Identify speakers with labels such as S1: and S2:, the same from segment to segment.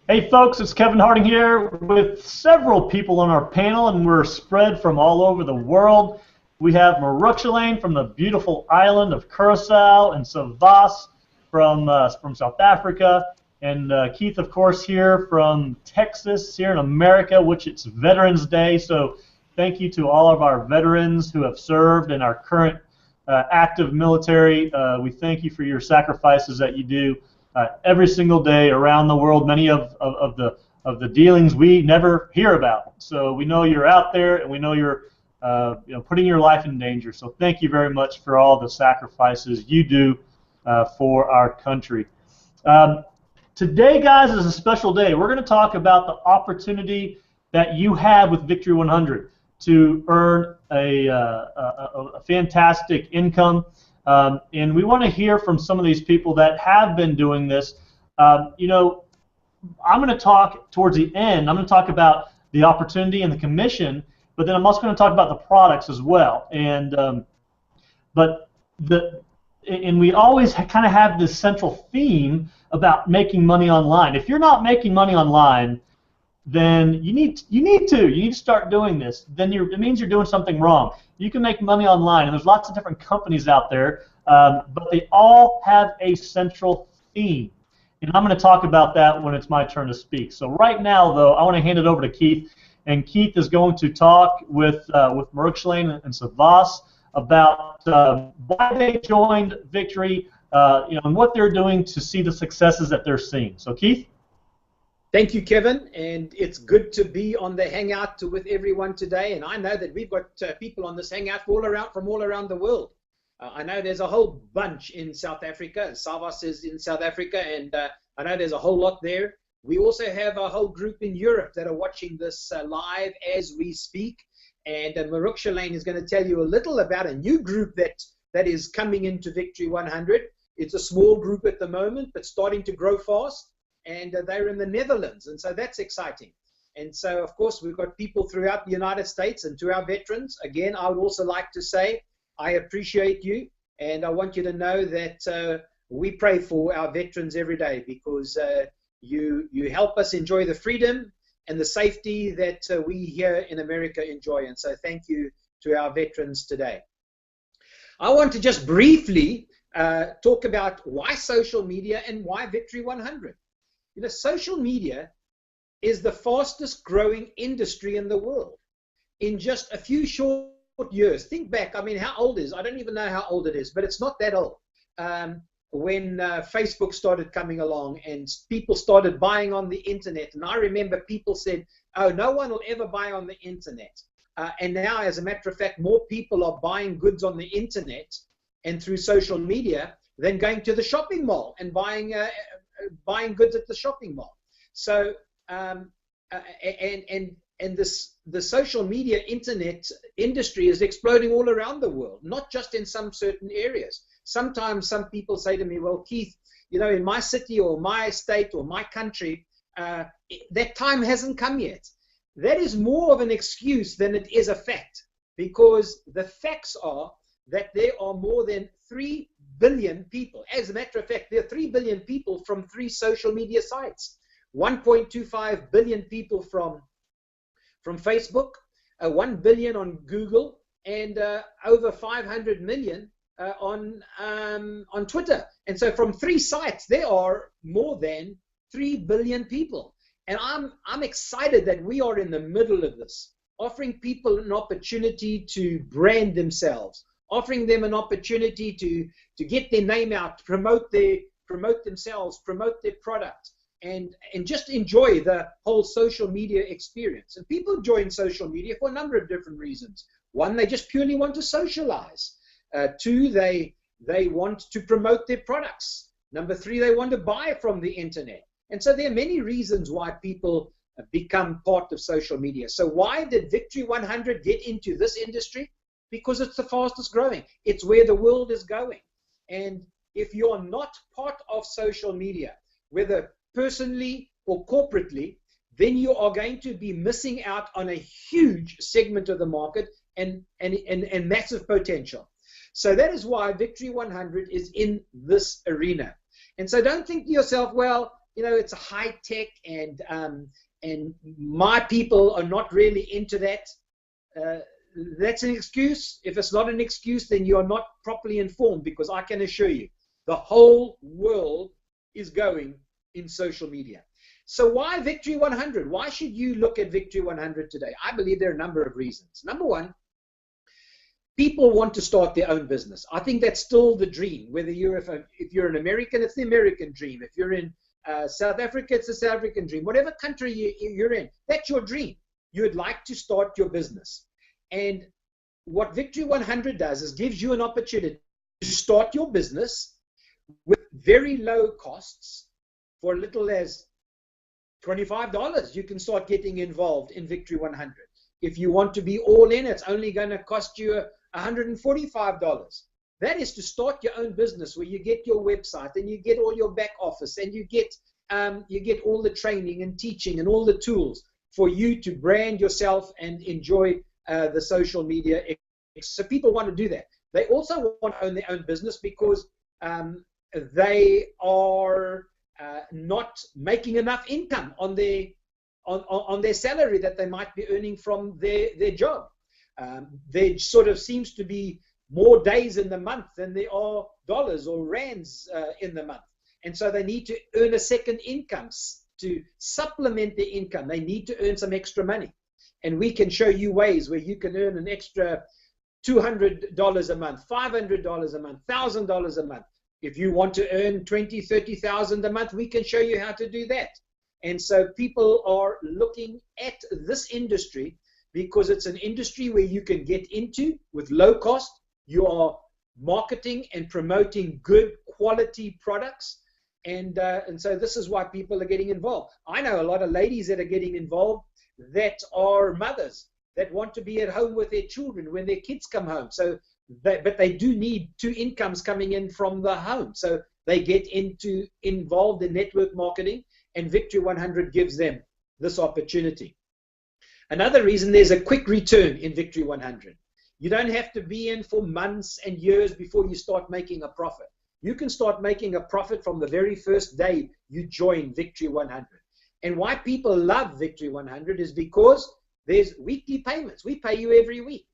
S1: Hey folks, it's Kevin Harding here with several people on our panel, and we're spread from all over the world. We have Marukshalain from the beautiful island of Curacao and Savas from South Africa, and Keith, of course, here from Texas, here in America, which it's Veterans Day. So thank you to all of our veterans who have served in our current active military. We thank you for your sacrifices that you do every single day around the world. Many of the dealings we never hear about. So we know you're out there, and we know you're putting your life in danger. So thank you very much for all the sacrifices you do for our country. Today, guys, is a special day. We're going to talk about the opportunity that you have with Victory 100 to earn a fantastic income. And we want to hear from some of these people that have been doing this. I'm going to talk towards the end. I'm going to talk about the opportunity and the commission, but then I'm also going to talk about the products as well. And we always kind of have this central theme about making money online. If you're not making money online, then you need to start doing this. Then it means you're doing something wrong. You can make money online, and there's lots of different companies out there, but they all have a central theme. And I'm going to talk about that when it's my turn to speak. So right now, though, I want to hand it over to Keith, and Keith is going to talk with Marukshalain and Savas about why they joined Victory, and what they're doing to see the successes that they're seeing. So Keith?
S2: Thank you, Kevin, and it's good to be on the Hangout with everyone today. And I know that we've got people on this Hangout from all around the world. I know there's a whole bunch in South Africa. Savas is in South Africa, and I know there's a whole lot there. We also have a whole group in Europe that are watching this live as we speak. And Marukshalain is going to tell you a little about a new group that is coming into Victory 100. It's a small group at the moment, but starting to grow fast. And they're in the Netherlands, and so that's exciting. And so, of course, we've got people throughout the United States. And to our veterans, again, I would also like to say I appreciate you, and I want you to know that we pray for our veterans every day, because you help us enjoy the freedom and the safety that we here in America enjoy. And so thank you to our veterans today. I want to just briefly talk about why social media and why Victory 100. Social media is the fastest growing industry in the world. In just a few short years, think back, how old is, I don't even know how old it is, but it's not that old. When Facebook started coming along and people started buying on the internet, and I remember people said, oh, no one will ever buy on the internet. And now, as a matter of fact, more people are buying goods on the internet and through social media than going to the shopping mall and buying goods at the shopping mall. So the social media internet industry is exploding all around the world, not just in some certain areas. Sometimes some people say to me, well, Keith, in my city or my state or my country, that time hasn't come yet. That is more of an excuse than it is a fact, because the facts are that there are more than 3 billion people. As a matter of fact, there are 3 billion people from 3 social media sites. 1.25 billion people from Facebook, 1 billion on Google, and over 500 million on Twitter. And so from 3 sites, there are more than 3 billion people. And I'm excited that we are in the middle of this, offering people an opportunity to brand themselves, offering them an opportunity to get their name out, to promote themselves, promote their product, and just enjoy the whole social media experience. And people join social media for a number of different reasons. One, they just purely want to socialize. 2, they want to promote their products. Number 3, they want to buy from the internet. And so there are many reasons why people become part of social media. So why did Victory 100 get into this industry? Because it's the fastest growing. It's where the world is going. And if you're not part of social media, whether personally or corporately, then you are going to be missing out on a huge segment of the market and massive potential. So that is why Victory 100 is in this arena. And so don't think to yourself, well, it's a high tech, and my people are not really into that. That's an excuse. If it's not an excuse, then you're not properly informed, because I can assure you the whole world is going in social media. So why Victory 100? Why should you look at Victory 100 today? I believe there are a number of reasons. Number one, people want to start their own business. I think that's still the dream. Whether if you're an American, it's the American dream. If you're in South Africa, it's the South African dream. Whatever country you're in, that's your dream. You would like to start your business. And what Victory 100 does is gives you an opportunity to start your business with very low costs. For as little as $25, you can start getting involved in Victory 100. If you want to be all in, it's only going to cost you $145. That is to start your own business, where you get your website and you get all your back office, and you get all the training and teaching and all the tools for you to brand yourself and enjoy the social media. So people want to do that. They also want to own their own business because they are not making enough income on their salary that they might be earning from their job. There sort of seems to be more days in the month than there are dollars or rands in the month. And so they need to earn a second income to supplement their income. They need to earn some extra money. And we can show you ways where you can earn an extra $200 a month, $500 a month, $1,000 a month. If you want to earn $20,000, $30,000 a month, we can show you how to do that. And so people are looking at this industry because it's an industry where you can get into with low cost. You are marketing and promoting good quality products. And so this is why people are getting involved. I know a lot of ladies that are getting involved that are mothers that want to be at home with their children when their kids come home. But they do need two incomes coming in from the home. So they get involved in network marketing, and Victory 100 gives them this opportunity. Another reason, there's a quick return in Victory 100. You don't have to be in for months and years before you start making a profit. You can start making a profit from the very first day you join Victory 100. And why people love Victory 100 is because there's weekly payments. We pay you every week.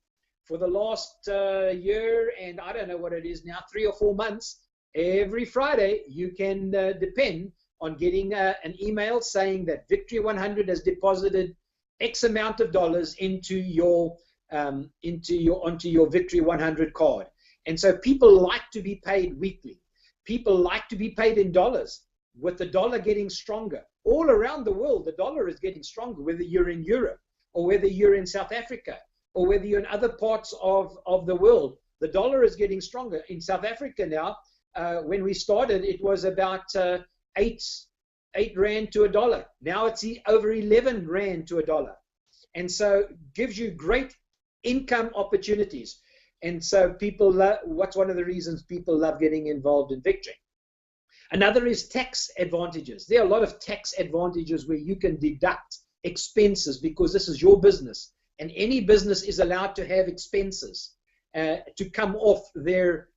S2: For the last year, and I don't know what it is now, 3 or 4 months, every Friday you can depend on getting an email saying that Victory 100 has deposited X amount of dollars onto your Victory 100 card. And so people like to be paid weekly. People like to be paid in dollars. With the dollar getting stronger all around the world, the dollar is getting stronger. Whether you're in Europe or whether you're in South Africa, or whether you're in other parts of the world, the dollar is getting stronger. In South Africa now, when we started, it was about 8 rand to a dollar. Now it's over 11 rand to a dollar. And so gives you great income opportunities. And so people what's one of the reasons people love getting involved in Victory? Another is tax advantages. There are a lot of tax advantages where you can deduct expenses because this is your business. And any business is allowed to have expenses to come off their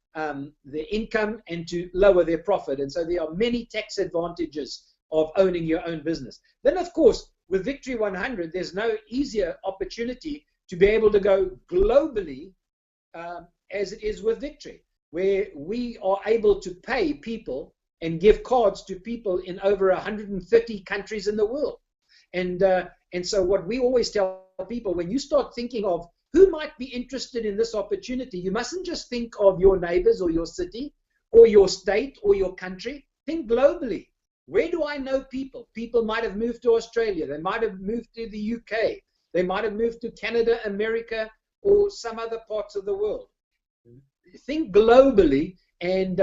S2: income and to lower their profit. And so there are many tax advantages of owning your own business. Then, of course, with Victory 100, there's no easier opportunity to be able to go globally as it is with Victory, where we are able to pay people and give cards to people in over 130 countries in the world. And so what we always tell people, when you start thinking of who might be interested in this opportunity, you mustn't just think of your neighbors or your city or your state or your country. Think globally. Where do I know people? People might have moved to Australia. They might have moved to the UK. They might have moved to Canada, America, or some other parts of the world. Think globally, and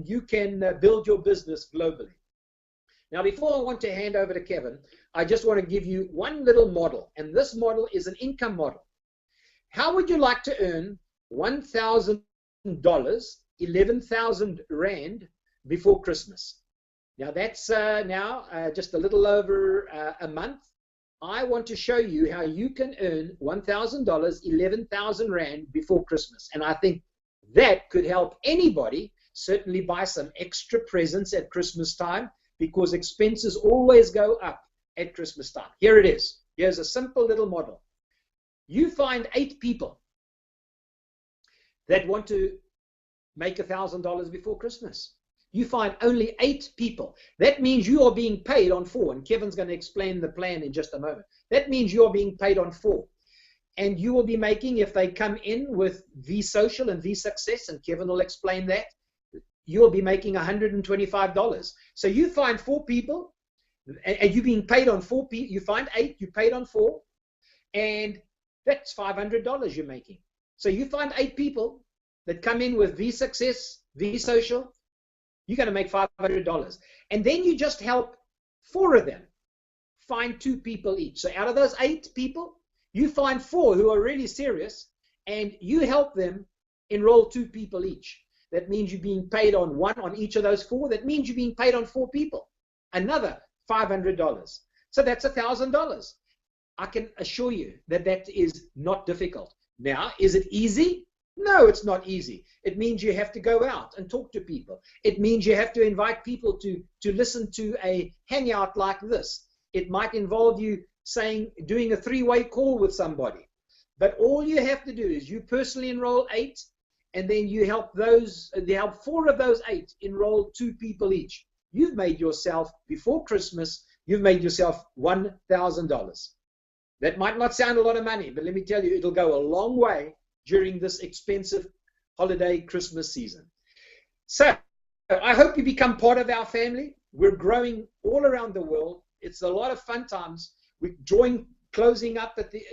S2: you can build your business globally. Now, before I want to hand over to Kevin, I just want to give you one little model, and this model is an income model. How would you like to earn $1,000, 11,000 Rand before Christmas? Now, that's just a little over a month. I want to show you how you can earn $1,000, 11,000 Rand before Christmas. And I think that could help anybody certainly buy some extra presents at Christmas time because expenses always go up at Christmas time. Here it is. Here's a simple little model. You find 8 people that want to make $1,000 before Christmas. You find only 8 people. That means you are being paid on 4, and Kevin's going to explain the plan in just a moment. That means you are being paid on 4. And you will be making, if they come in with V-Social and V-Success, and Kevin will explain that, you'll be making $125. So you find 4 people, and you're being paid on 4 people. You find 8, you paid on 4, and that's $500 you're making. So you find 8 people that come in with V-Success, V-Social, you're going to make $500. And then you just help 4 of them find 2 people each. So out of those 8 people, you find 4 who are really serious, and you help them enroll 2 people each. That means you're being paid on 1 on each of those 4. That means you're being paid on 4 people. Another $500. So that's $1,000. I can assure you that that is not difficult. Now, is it easy? No, it's not easy. It means you have to go out and talk to people. It means you have to invite people to listen to a hangout like this. It might involve you doing a 3-way call with somebody. But all you have to do is you personally enroll 8, and then you help 4 of those 8 enroll 2 people each. You've made yourself, before Christmas, you've made yourself $1,000. That might not sound a lot of money, but let me tell you, it'll go a long way during this expensive holiday Christmas season. So I hope you become part of our family. We're growing all around the world. It's a lot of fun times. We're closing up at the,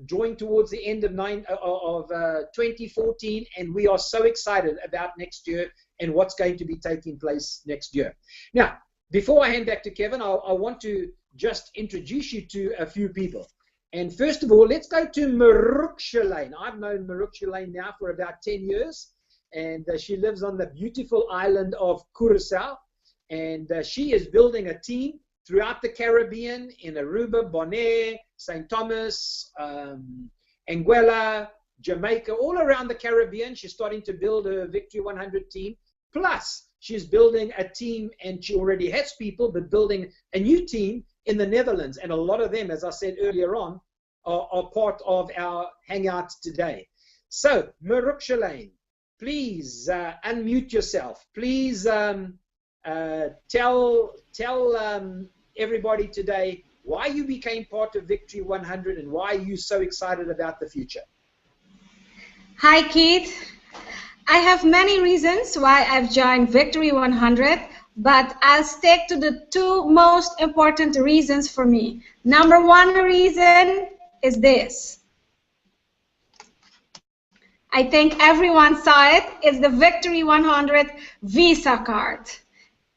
S2: drawing towards the end of 2014, and we are so excited about next year and what's going to be taking place next year. Now, before I hand back to Kevin, I want to just introduce you to a few people. And first of all, let's go to Marukshelaine. I've known Marukshelaine now for about 10 years, and she lives on the beautiful island of Curaçao, and she is building a team throughout the Caribbean, in Aruba, Bonaire, St. Thomas, Anguilla, Jamaica, all around the Caribbean. She's starting to build a Victory100 team. Plus, she's building a team, and she already has people, but building a new team in the Netherlands. And a lot of them, as I said earlier on, are part of our hangout today. So, Marukshelaine, please unmute yourself. Please tell everybody today why you became part of Victory100 and why you're so excited about the future.
S3: Hi, Keith. I have many reasons why I've joined Victory100, but I'll stick to the 2 most important reasons for me. Number 1 reason is this. I think everyone saw it. It's the Victory100 Visa card.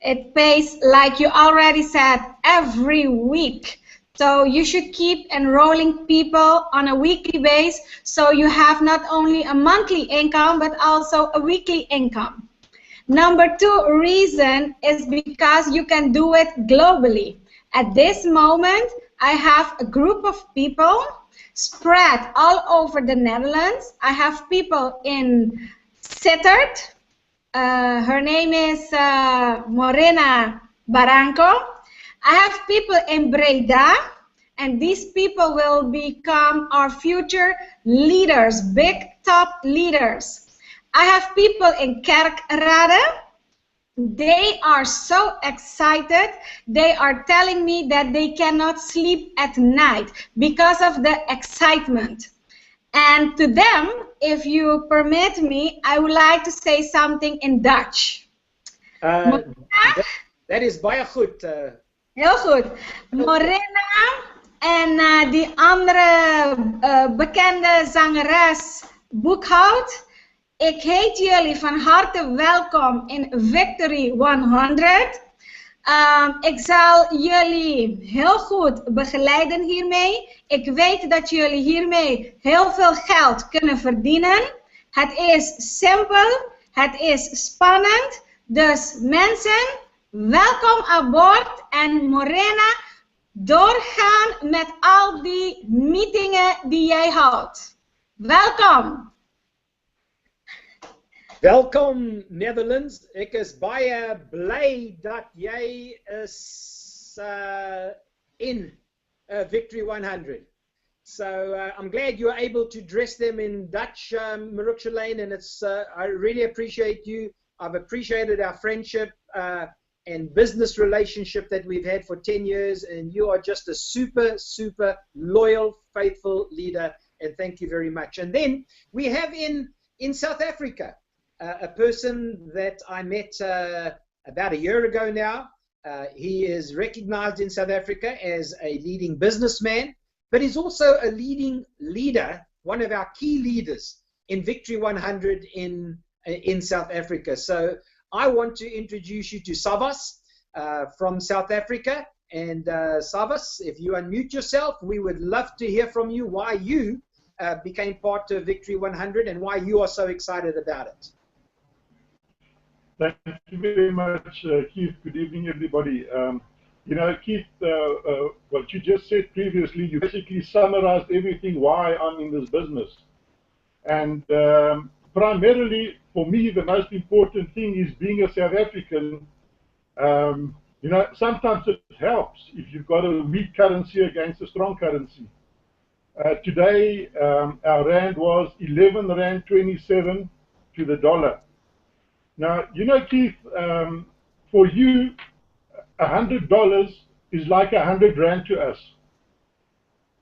S3: It pays, like you already said, every week. So you should keep enrolling people on a weekly basis, so you have not only a monthly income, but also a weekly income. Number 2 reason is because you can do it globally. At this moment, I have a group of people spread all over the Netherlands. I have people in Sittard. Her name is Morena Barranco. I have people in Breda, and these people will become our future leaders, big top leaders. I have people in Kerkrade. They are so excited. They are telling me that they cannot sleep at night because of the excitement. And to them, if you permit me, I would like to say something in Dutch.
S2: Dat is baie goed.
S3: Heel goed. Morena en die andere bekende zangeres Boekhout. Ik heet jullie van harte welkom in Victory100. Ik zal jullie heel goed begeleiden hiermee. Ik weet dat jullie hiermee heel veel geld kunnen verdienen. Het is simpel, het is spannend. Dus mensen, welkom aan boord. En Morena, doorgaan met al die meetingen die jij houdt. Welkom.
S2: Welkom Netherlands. Ek is baie bly dat jy is in Victory100. So I'm glad you are able to dress them in Dutch, Marukshelaine, and it's I really appreciate you. I've appreciated our friendship and business relationship that we've had for 10 years, and you are just a super, super loyal, faithful leader, and thank you very much. And then we have in South Africa a person that I met about a year ago now. He is recognized in South Africa as a leading businessman, but he's also a leading leader, one of our key leaders in Victory100 in South Africa. So I want to introduce you to Savas from South Africa. And Savas, if you unmute yourself, we would love to hear from you why you became part of Victory100 and why you are so excited about it.
S4: Thank you very much, Keith. Good evening, everybody. You know, Keith, what you just said previously, you basically summarized everything why I'm in this business. And primarily, for me, the most important thing is being a South African. You know, sometimes it helps if you've got a weak currency against a strong currency. Today, our rand was 11 rand 27 to the dollar. Now, you know, Keith, for you, $100 is like 100 rand to us.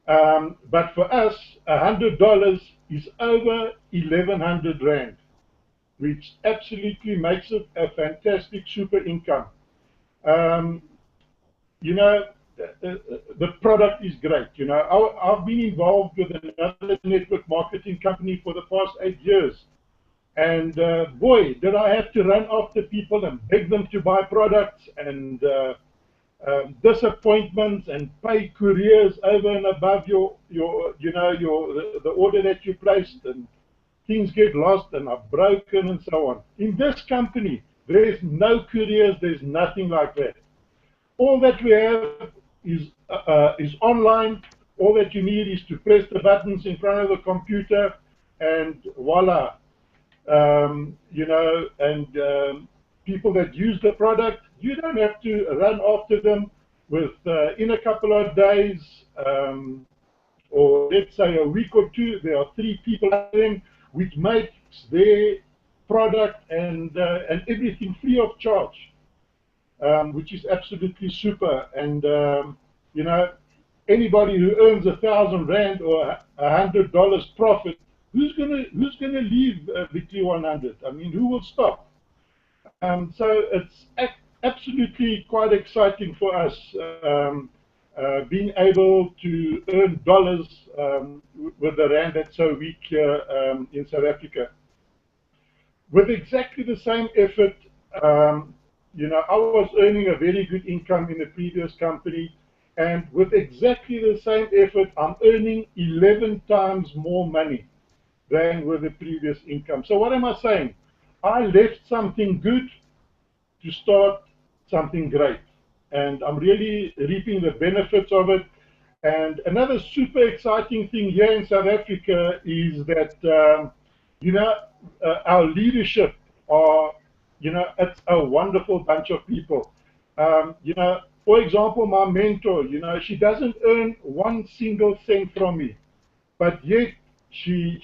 S4: But for us, $100 is over 1,100 rand, which absolutely makes it a fantastic super income. You know, the product is great. You know, I've been involved with another network marketing company for the past 8 years. And boy, did I have to run after people and beg them to buy products, and disappointments, and pay couriers over and above the order that you placed, and things get lost and are broken and so on. In this company, there is no couriers. There's nothing like that. All that we have is online. All that you need is to press the buttons in front of the computer, and voila. You know, and people that use the product, you don't have to run after them with in a couple of days, or let's say a week or two. There are 3 people which makes their product and everything free of charge, which is absolutely super. And you know, anybody who earns 1,000 rand or $100 profit, who's gonna leave Victory100? I mean, who will stop? So it's absolutely quite exciting for us, being able to earn dollars with the rand that's so weak here in South Africa. With exactly the same effort, you know, I was earning a very good income in the previous company, and with exactly the same effort, I'm earning 11 times more money than with the previous income. So what am I saying? I left something good to start something great, and I'm really reaping the benefits of it. And another super exciting thing here in South Africa is that you know, our leadership are, you know, it's a wonderful bunch of people. You know, for example, my mentor, you know, she doesn't earn 1 single cent from me, but yet she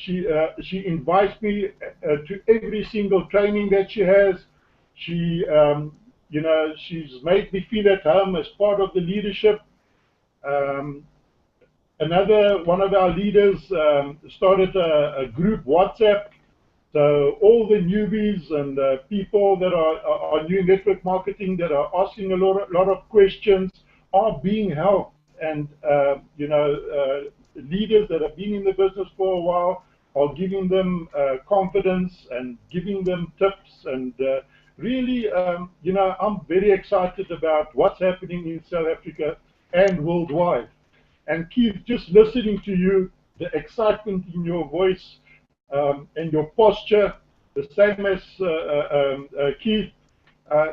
S4: invites me to every single training that she has. She, you know, she's made me feel at home as part of the leadership. Another one of our leaders started a group WhatsApp. So all the newbies and people that are new in network marketing that are asking a lot of questions are being helped. And, you know, leaders that have been in the business for a while are giving them confidence and giving them tips. And really, you know, I'm very excited about what's happening in South Africa and worldwide. And Keith, just listening to you, the excitement in your voice and your posture, the same as Keith,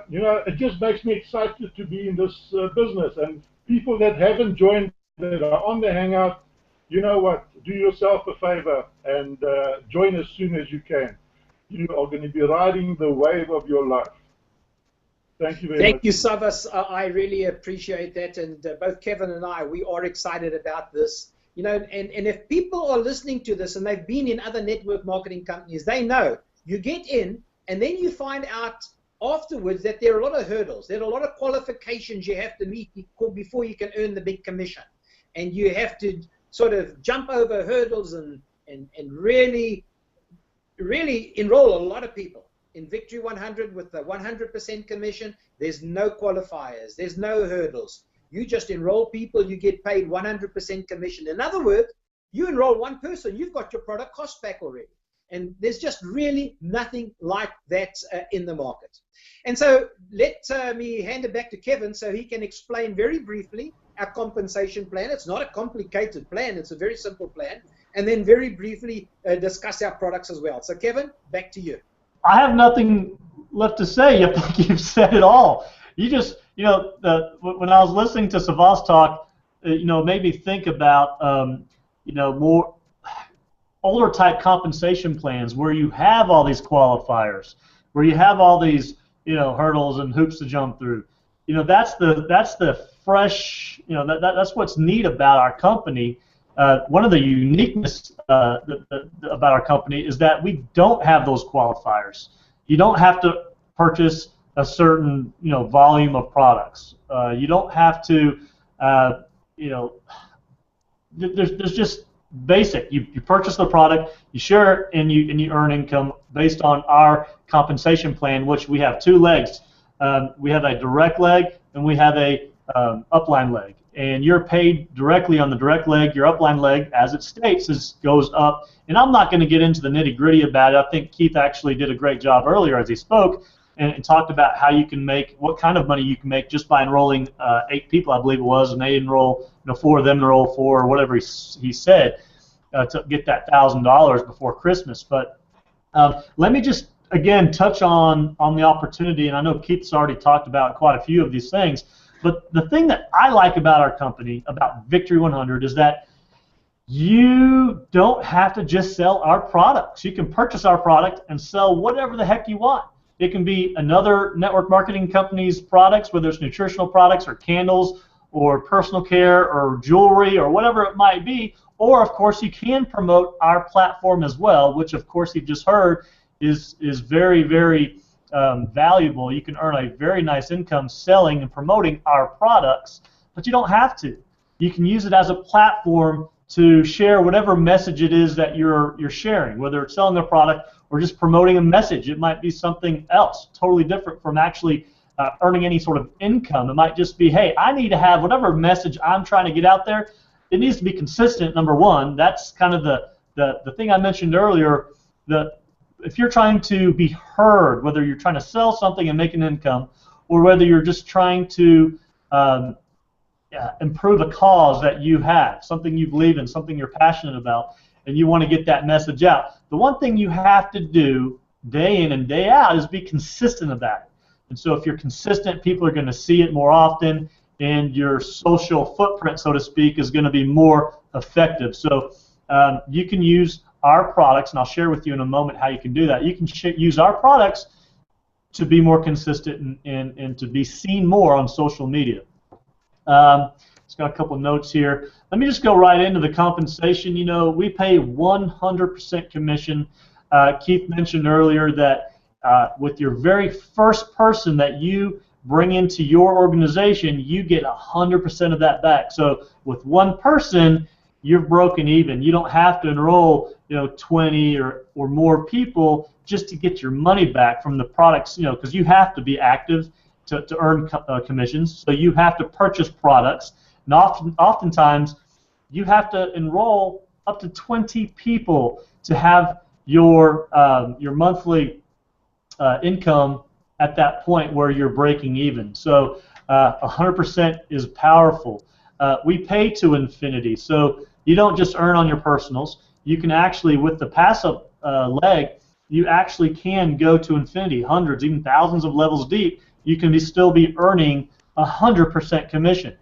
S4: you know, it just makes me excited to be in this business. And people that haven't joined, that are on the Hangout, you know what, do yourself a favor and join as soon as you can. you are going to be riding the wave of your life. Thank you very much.
S2: Thank you, Savas. I really appreciate that, and both Kevin and I, we are excited about this. You know, and if people are listening to this and they've been in other network marketing companies, they know you get in and then you find out afterwards that there are a lot of hurdles. There are a lot of qualifications you have to meet before you can earn the big commission. And you have to sort of jump over hurdles and really enroll a lot of people. In Victory 100 with the 100% commission, there's no qualifiers, there's no hurdles. You just enroll people, you get paid 100% commission. In other words, you enroll one person, you've got your product cost back already. And there's just really nothing like that in the market. And so let me hand it back to Kevin so he can explain very briefly our compensation plan. It's not a complicated plan, it's a very simple plan. And then very briefly discuss our products as well. So Kevin, back to you.
S1: I have nothing left to say. I think you've said it all. You just, you know, when I was listening to Savas talk, you know, it made me think about, you know, more older type compensation plans where you have all these qualifiers, where you have all these, you know, hurdles and hoops to jump through. You know, that's the fresh, you know, that's what's neat about our company. One of the uniqueness about our company is that we don't have those qualifiers. You don't have to purchase a certain, you know, volume of products. You don't have to, you know, there's just basic. You purchase the product, you share it, and you earn income based on our compensation plan, which we have two legs. We have a direct leg and we have a upline leg. And you're paid directly on the direct leg. Your upline leg, as it states, goes up. And I'm not going to get into the nitty-gritty about it. I think Keith actually did a great job earlier as he spoke and talked about how you can make, what kind of money you can make just by enrolling 8 people, I believe it was, and they enroll, you know, 4 of them enroll 4 or whatever he said to get that $1,000 before Christmas. But let me just again touch on the opportunity, and I know Keith's already talked about quite a few of these things. But the thing that I like about our company, about Victory 100, is that you don't have to just sell our products. You can purchase our product and sell whatever the heck you want. It can be another network marketing company's products, whether it's nutritional products or candles or personal care or jewelry or whatever it might be. Or, of course, you can promote our platform as well, which, of course, you've just heard is very, very valuable. You can earn a very nice income selling and promoting our products, but you don't have to. You can use it as a platform to share whatever message it is that you're sharing, whether it's selling a product or just promoting a message. It might be something else, totally different from actually earning any sort of income. It might just be, hey, I need to have whatever message I'm trying to get out there. It needs to be consistent, number one. That's kind of the thing I mentioned earlier. If you're trying to be heard, whether you're trying to sell something and make an income, or whether you're just trying to improve a cause that you have, something you believe in, something you're passionate about, and you want to get that message out, the one thing you have to do day in and day out is be consistent about it. And so if you're consistent, people are going to see it more often, and your social footprint, so to speak, is going to be more effective. So you can use our products, and I'll share with you in a moment how you can do that. You can use our products to be more consistent and to be seen more on social media. Just got a couple notes here. Let me just go right into the compensation. You know, we pay 100% commission. Keith mentioned earlier that with your very first person that you bring into your organization, you get 100% of that back. So with one person, you're broken even. You don't have to enroll, you know, 20 or more people just to get your money back from the products, you know, because you have to be active to earn commissions. So you have to purchase products, and oftentimes you have to enroll up to 20 people to have your monthly income at that point where you're breaking even. So 100% is powerful. We pay to infinity, so you don't just earn on your personals. You can actually, with the passive leg, you actually can go to infinity, hundreds, even thousands of levels deep. You can still be earning 100% commission.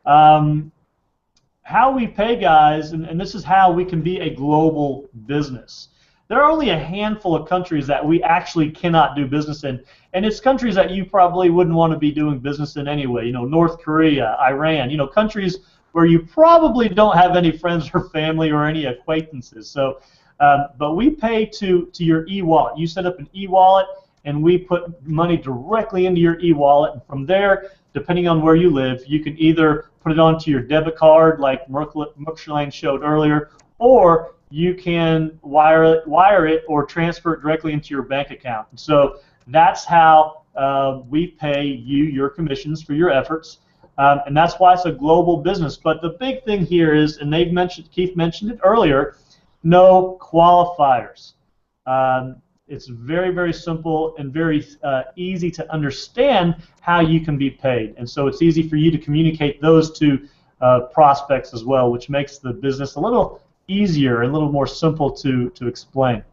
S1: How we pay, guys, and this is how we can be a global business. there are only a handful of countries that we actually cannot do business in, and it's countries that you probably wouldn't want to be doing business in anyway. You know, North Korea, Iran, you know, countries where you probably don't have any friends or family or any acquaintances. So, but we pay to your e-wallet. You set up an e-wallet, and we put money directly into your e-wallet, and from there, depending on where you live, you can either put it onto your debit card, like Merkshelaine showed earlier, or you can wire it or transfer it directly into your bank account. And so that's how we pay you your commissions for your efforts, and that's why it's a global business. But the big thing here is, and Keith mentioned it earlier, no qualifiers. It's very, very simple and very easy to understand how you can be paid. And so it's easy for you to communicate those to prospects as well, which makes the business a little easier and a little more simple to explain.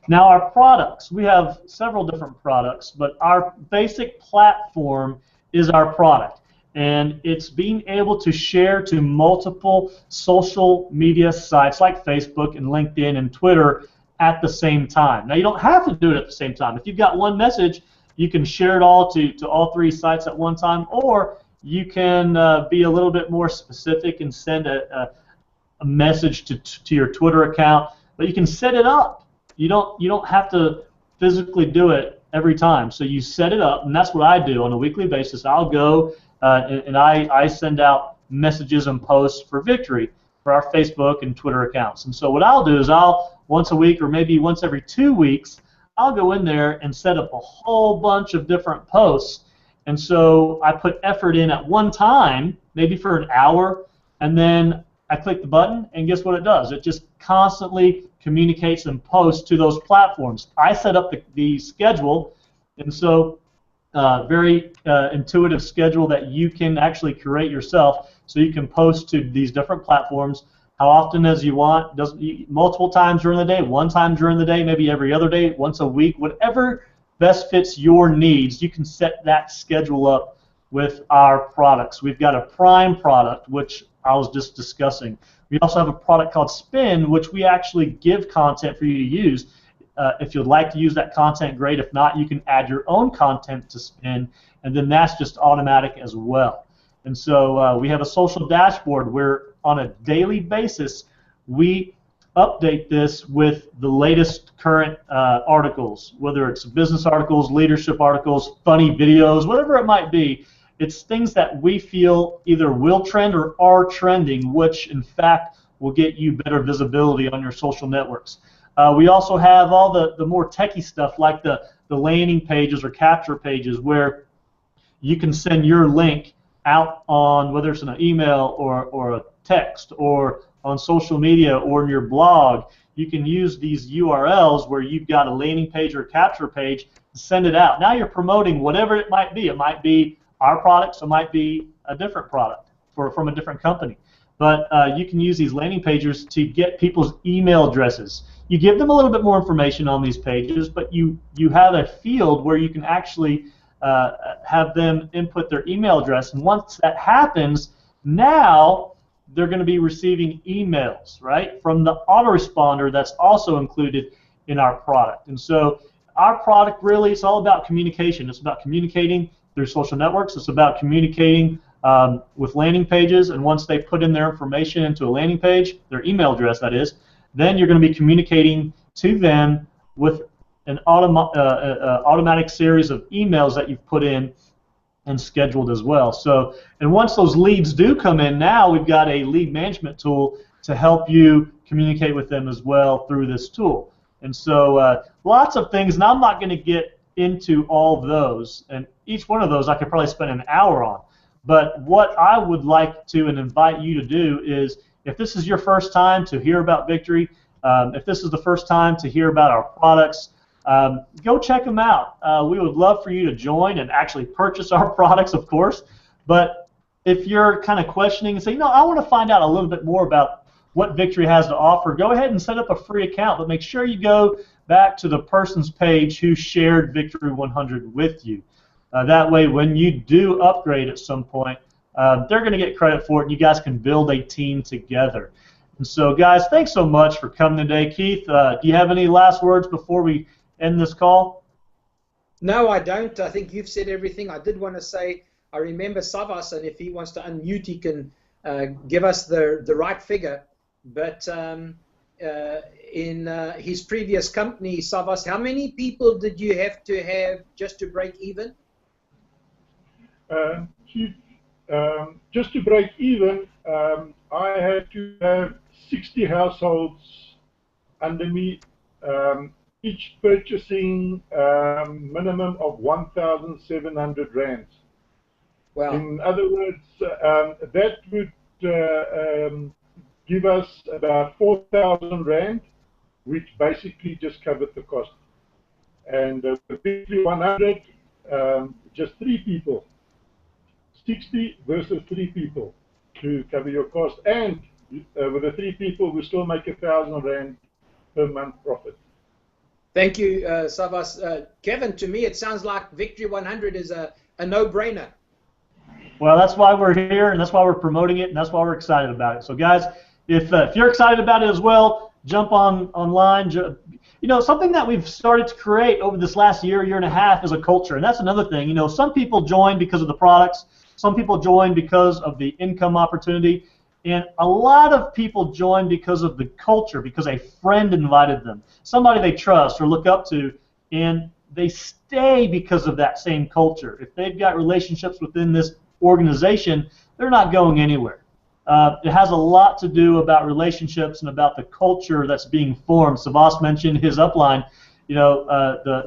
S1: Now, our products, we have several different products, but our basic platform is our product. And it's being able to share to multiple social media sites like Facebook and LinkedIn and Twitter at the same time. Now, you don't have to do it at the same time. If you've got one message, you can share it all to all three sites at one time, or you can be a little bit more specific and send a message to your Twitter account, but you can set it up. You don't have to physically do it every time. So you set it up, and that's what I do on a weekly basis. I'll go and I send out messages and posts for Victory for our Facebook and Twitter accounts. And so what I'll do is once a week or maybe once every 2 weeks, I'll go in there and set up a whole bunch of different posts. And so I put effort in at one time, maybe for an hour, and then I click the button, and guess what it does? It just constantly communicates and posts to those platforms. I set up the schedule, and so very intuitive schedule that you can actually create yourself, so you can post to these different platforms how often as you want, multiple times during the day, one time during the day, maybe every other day, once a week, whatever best fits your needs. You can set that schedule up with our products. We've got a Prime product, which I was just discussing. We also have a product called Spin, which we actually give content for you to use. If you'd like to use that content, great. If not, you can add your own content to Spin, and then that's just automatic as well. And so we have a social dashboard where on a daily basis we update this with the latest current articles, whether it's business articles, leadership articles, funny videos, whatever it might be. It's things that we feel either will trend or are trending, which in fact will get you better visibility on your social networks. We also have all the more techie stuff like the landing pages or capture pages where you can send your link out on, whether it's in an email or a text or on social media or in your blog. You can use these URLs where you've got a landing page or a capture page and send it out. Now you're promoting whatever it might be. It might be our products, it might be a different product from a different company. But you can use these landing pages to get people's email addresses. You give them a little bit more information on these pages, but you have a field where you can actually have them input their email address. And once that happens, now they're going to be receiving emails, right, from the autoresponder that's also included in our product. And so our product really is all about communication. It's about communicating through social networks. It's about communicating with landing pages, and once they put in their information into a landing page, their email address that is, then you're going to be communicating to them with an automatic series of emails that you've put in and scheduled as well. So, and once those leads do come in, now we've got a lead management tool to help you communicate with them as well through this tool. And so lots of things, and I'm not going to get into all of those, and each one of those I could probably spend an hour on. But what I would like to and invite you to do is, if this is your first time to hear about Victory, if this is the first time to hear about our products, go check them out. We would love for you to join and actually purchase our products, of course. But if you're kind of questioning and say, I want to find out a little bit more about what Victory has to offer, go ahead and set up a free account. But make sure you go back to the person's page who shared Victory100 with you. That way, when you do upgrade at some point, they're going to get credit for it, and you guys can build a team together. And so, guys, thanks so much for coming today. Keith, do you have any last words before we end this call?
S2: No, I don't. I think you've said everything. I did want to say, I remember Savas, and if he wants to unmute, he can give us the right figure. But in his previous company, Savas, how many people did you have just to break even?
S4: Just to break even, I had to have 60 households under me, each purchasing minimum of 1,700 rands.
S2: Wow.
S4: In other words, that would give us about 4,000 rand, which basically just covered the cost. And with Victory 100, just 3 people, 60 versus 3 people to cover your cost. And with the 3 people, we still make 1,000 rand per month profit.
S2: Thank you, Savas. Kevin, to me, it sounds like Victory 100 is a no-brainer.
S1: Well, that's why we're here, and that's why we're promoting it, and that's why we're excited about it. So, guys, if you're excited about it as well, jump online. You know, something that we've started to create over this last year and a half is a culture, and that's another thing. You know, some people join because of the products, some people join because of the income opportunity, and a lot of people join because of the culture, because a friend invited them, somebody they trust or look up to, and they stay because of that same culture. If they've got relationships within this organization, they're not going anywhere. It has a lot to do about relationships and about the culture that's being formed. Savas mentioned his upline. You know,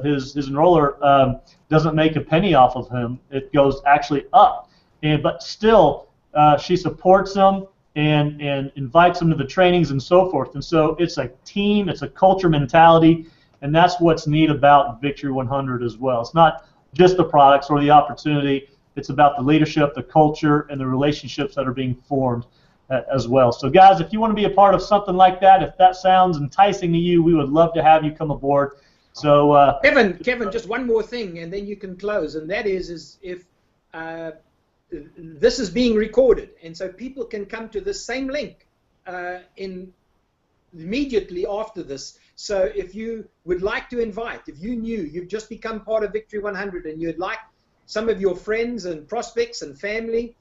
S1: his enroller doesn't make a penny off of him. It goes actually up. But still, she supports him and invites him to the trainings and so forth. And so it's a team, it's a culture mentality, and that's what's neat about Victory 100 as well. It's not just the products or the opportunity. It's about the leadership, the culture, and the relationships that are being formed as well. So, guys, if you want to be a part of something like that, if that sounds enticing to you, we would love to have you come aboard. So,
S2: Kevin, just one more thing, and then you can close. And that is if this is being recorded, and so people can come to this same link immediately after this. So, if you would like to invite, if you've just become part of Victory 100, and you'd like some of your friends and prospects and family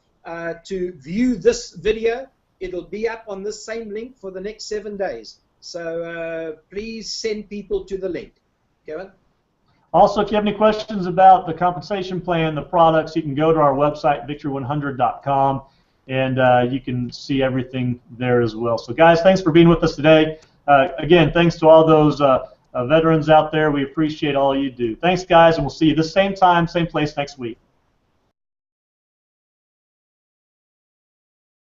S2: to view this video, it'll be up on this same link for the next 7 days. So please send people to the link. Kevin?
S1: Also, if you have any questions about the compensation plan, the products, you can go to our website, victory100.com, and you can see everything there as well. So, guys, thanks for being with us today. Again, thanks to all those veterans out there. We appreciate all you do. Thanks, guys, and we'll see you the same time, same place next week.